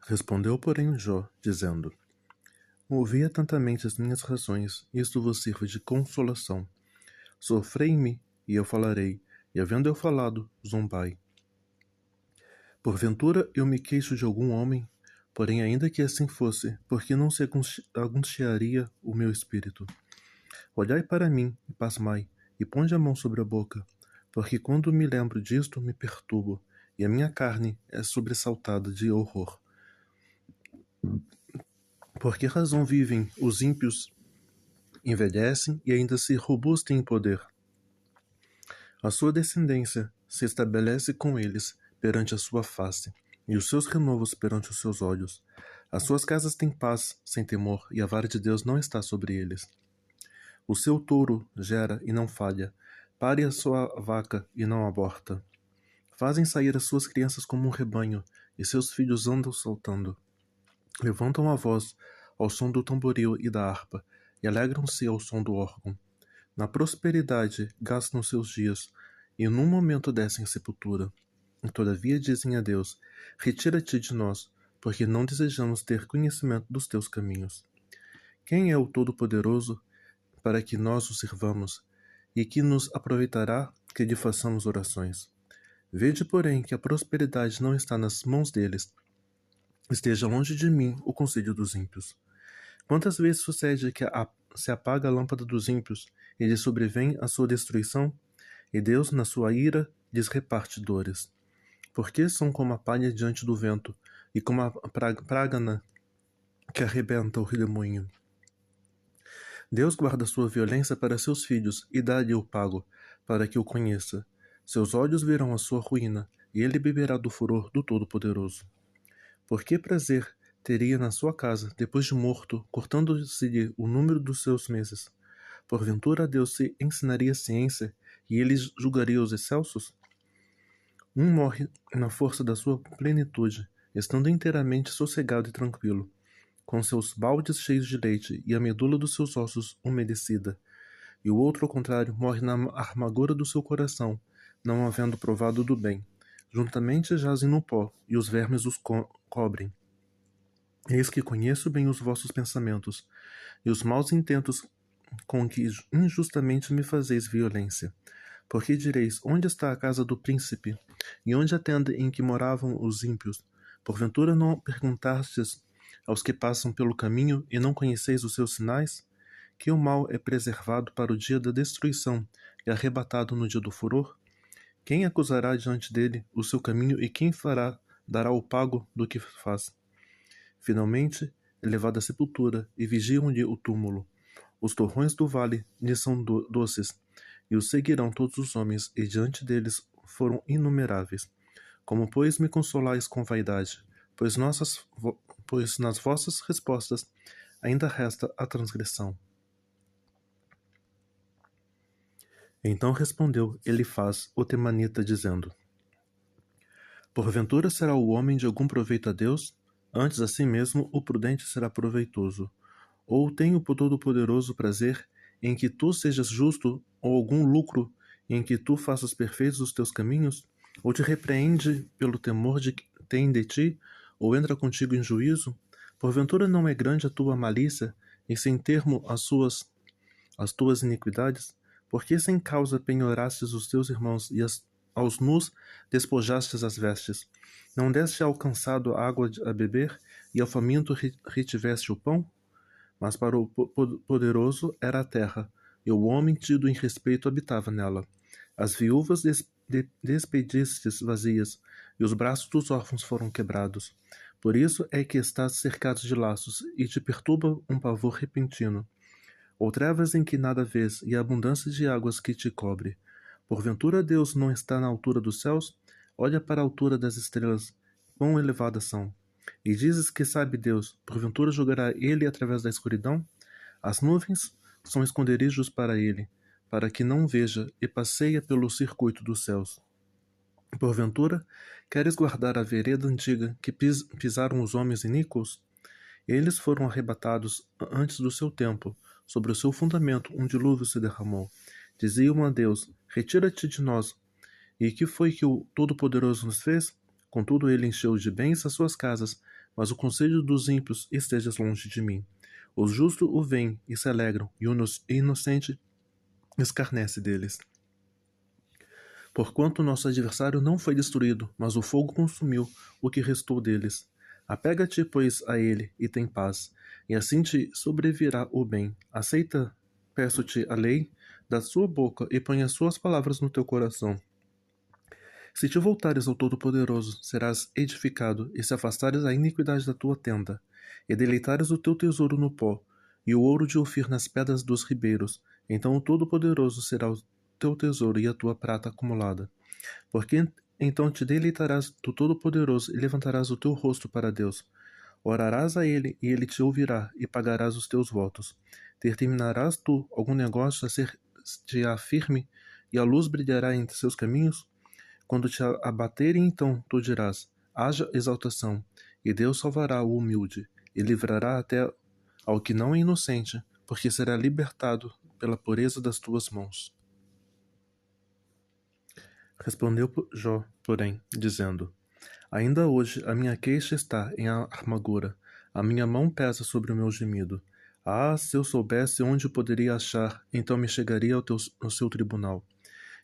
Respondeu, porém, Jó, dizendo: Ouvi atentamente as minhas razões, isto vos sirva de consolação. Sofrei-me, e eu falarei, e havendo eu falado, zombai. Porventura eu me queixo de algum homem, porém ainda que assim fosse, porque não se angustiaria o meu espírito? Olhai para mim, e pasmai, e ponde a mão sobre a boca, porque quando me lembro disto, me perturbo, e a minha carne é sobressaltada de horror. Por que razão vivem os ímpios, envelhecem e ainda se robustem em poder? A sua descendência se estabelece com eles perante a sua face, e os seus renovos perante os seus olhos. As suas casas têm paz, sem temor, e a vara de Deus não está sobre eles. O seu touro gera e não falha, pare a sua vaca e não aborta. Fazem sair as suas crianças como um rebanho, e seus filhos andam saltando. Levantam a voz ao som do tamboril e da harpa, e alegram-se ao som do órgão. Na prosperidade gastam seus dias, e num momento descem à sepultura. E todavia dizem a Deus: Retira-te de nós, porque não desejamos ter conhecimento dos teus caminhos. Quem é o Todo-Poderoso para que nós o sirvamos, e que nos aproveitará que lhe façamos orações? Vede, porém, que a prosperidade não está nas mãos deles. Esteja longe de mim o conselho dos ímpios. Quantas vezes sucede que se apaga a lâmpada dos ímpios, e lhes sobrevém a sua destruição? E Deus, na sua ira, lhes reparte dores. Porque são como a palha diante do vento, e como a prágana que arrebenta o redemoinho. Deus guarda sua violência para seus filhos, e dá-lhe o pago, para que o conheça. Seus olhos verão a sua ruína, e ele beberá do furor do Todo-Poderoso. Por que prazer teria na sua casa, depois de morto, cortando-se-lhe o número dos seus meses? Porventura a Deus se ensinaria ciência, e ele julgaria os excelsos? Um morre na força da sua plenitude, estando inteiramente sossegado e tranquilo, com seus baldes cheios de leite e a medula dos seus ossos umedecida. E o outro, ao contrário, morre na amargura do seu coração, não havendo provado do bem. Juntamente jazem no pó, e os vermes os cobrem. Eis que conheço bem os vossos pensamentos, e os maus intentos com que injustamente me fazeis violência. Porque direis, onde está a casa do príncipe? E onde a tenda em que moravam os ímpios? Porventura não perguntastes aos que passam pelo caminho, e não conheceis os seus sinais? Que o mal é preservado para o dia da destruição, e arrebatado no dia do furor? Quem acusará diante dele o seu caminho, e quem dará o pago do que faz? Finalmente, é levado à sepultura, e vigiam-lhe o túmulo. Os torrões do vale lhe são doces, e os seguirão todos os homens, e diante deles foram inumeráveis. Como, pois, me consolais com vaidade, pois nas vossas respostas ainda resta a transgressão. Então respondeu Elifaz, o temanita, dizendo: Porventura será o homem de algum proveito a Deus? Antes a si mesmo o prudente será proveitoso. Ou tem o Todo-Poderoso prazer em que tu sejas justo, ou algum lucro em que tu faças perfeitos os teus caminhos? Ou te repreende pelo temor que tem de ti, ou entra contigo em juízo? Porventura não é grande a tua malícia, e sem termo as tuas iniquidades? Porque sem causa penhorastes os teus irmãos, e aos nus despojastes as vestes? Não deste ao cansado água a beber, e ao faminto retiveste o pão? Mas para o poderoso era a terra, e o homem tido em respeito habitava nela. As viúvas despedistes vazias, e os braços dos órfãos foram quebrados. Por isso é que estás cercado de laços, e te perturba um pavor repentino. Ou trevas em que nada vês, e a abundância de águas que te cobre. Porventura Deus não está na altura dos céus? Olha para a altura das estrelas, quão elevadas são. E dizes que sabe Deus, porventura jogará ele através da escuridão? As nuvens são esconderijos para ele, para que não veja, e passeia pelo circuito dos céus. Porventura, queres guardar a vereda antiga que pisaram os homens iníquos? Eles foram arrebatados antes do seu tempo, sobre o seu fundamento um dilúvio se derramou. Diziam a Deus, retira-te de nós. E que foi que o Todo-Poderoso nos fez? Contudo ele encheu de bens as suas casas, mas o conselho dos ímpios esteja longe de mim. Os justos o veem e se alegram, e o inocente escarnece deles. Porquanto nosso adversário não foi destruído, mas o fogo consumiu o que restou deles. Apega-te, pois, a ele, e tem paz, e assim te sobrevirá o bem. Aceita, peço-te, a lei da sua boca, e põe as suas palavras no teu coração. Se te voltares ao Todo-Poderoso, serás edificado, e se afastares a iniquidade da tua tenda, e deleitares o teu tesouro no pó, e o ouro de Ofir nas pedras dos ribeiros, então o Todo-Poderoso será o teu tesouro e a tua prata acumulada. Porque então te deleitarás do Todo-Poderoso e levantarás o teu rosto para Deus. Orarás a ele, e ele te ouvirá, e pagarás os teus votos. Determinarás tu algum negócio a ser-te-á firme, e a luz brilhará entre seus caminhos? Quando te abaterem, então tu dirás: haja exaltação, e Deus salvará o humilde, e livrará até ao que não é inocente, porque será libertado pela pureza das tuas mãos. Respondeu Jó, porém, dizendo: ainda hoje a minha queixa está em amargura, a minha mão pesa sobre o meu gemido. Ah, se eu soubesse onde poderia achar, então me chegaria ao seu tribunal.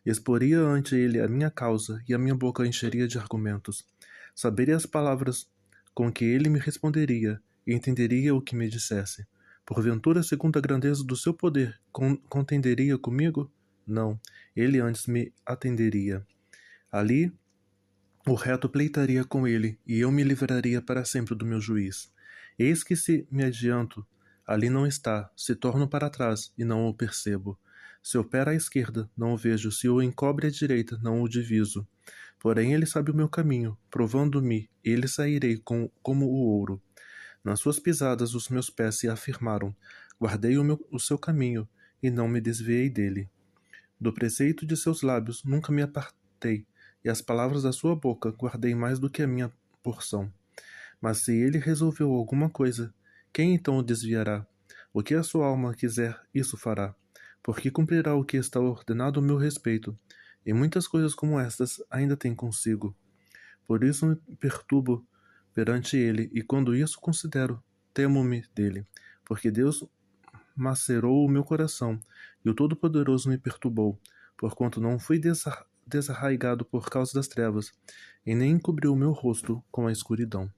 Exporia ante ele a minha causa, e a minha boca encheria de argumentos. Saberia as palavras com que ele me responderia, e entenderia o que me dissesse. Porventura, segundo a grandeza do seu poder, contenderia comigo? Não, ele antes me atenderia. Ali, o reto pleitaria com ele, e eu me livraria para sempre do meu juiz. Eis que se me adianto, ali não está, se torno para trás, e não o percebo. Se opera à esquerda, não o vejo, se o encobre à direita, não o diviso. Porém ele sabe o meu caminho, provando-me, ele sairei como o ouro. Nas suas pisadas os meus pés se afirmaram, guardei o seu caminho, e não me desviei dele. Do preceito de seus lábios nunca me apartei, e as palavras da sua boca guardei mais do que a minha porção. Mas se ele resolveu alguma coisa, quem então o desviará? O que a sua alma quiser, isso fará, porque cumprirá o que está ordenado ao meu respeito, e muitas coisas como estas ainda tem consigo. Por isso me perturbo perante ele, e quando isso considero, temo-me dele, porque Deus macerou o meu coração, e o Todo-Poderoso me perturbou, porquanto não fui desarraigado por causa das trevas, e nem encobriu o meu rosto com a escuridão.